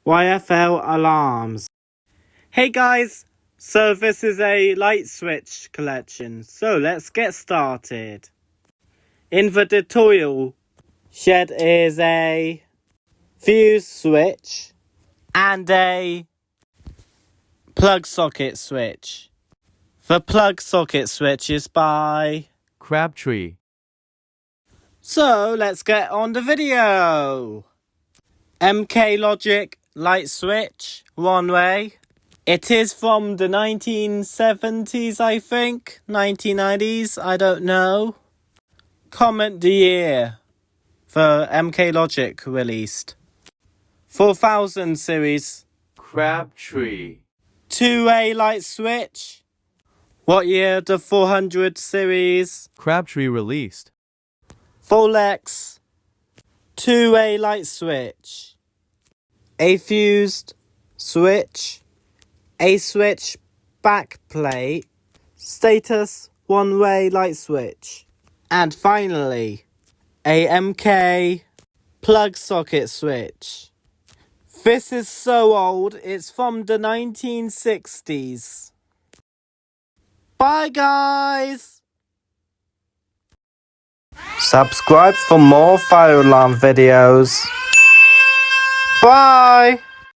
YFL alarms. Hey guys, so this is a light switch collection, so let's get started. In the tutorial shed is a fuse switch and a plug socket switch. The plug socket switch is by Crabtree. So let's get on the video. MK Logic light switch, one way. It is from the 1970s, I think. 1990s, I don't know. Comment the year the MK Logic released. 4000 series. Crabtree. 2A light switch. What year the 400 series? Crabtree released. Folex. 2A light switch. A fused switch. A switch back plate. Status one-way light switch. And finally, a MK plug socket switch. This is so old, it's from the 1960s. Bye guys! Subscribe for more fire alarm videos. Bye!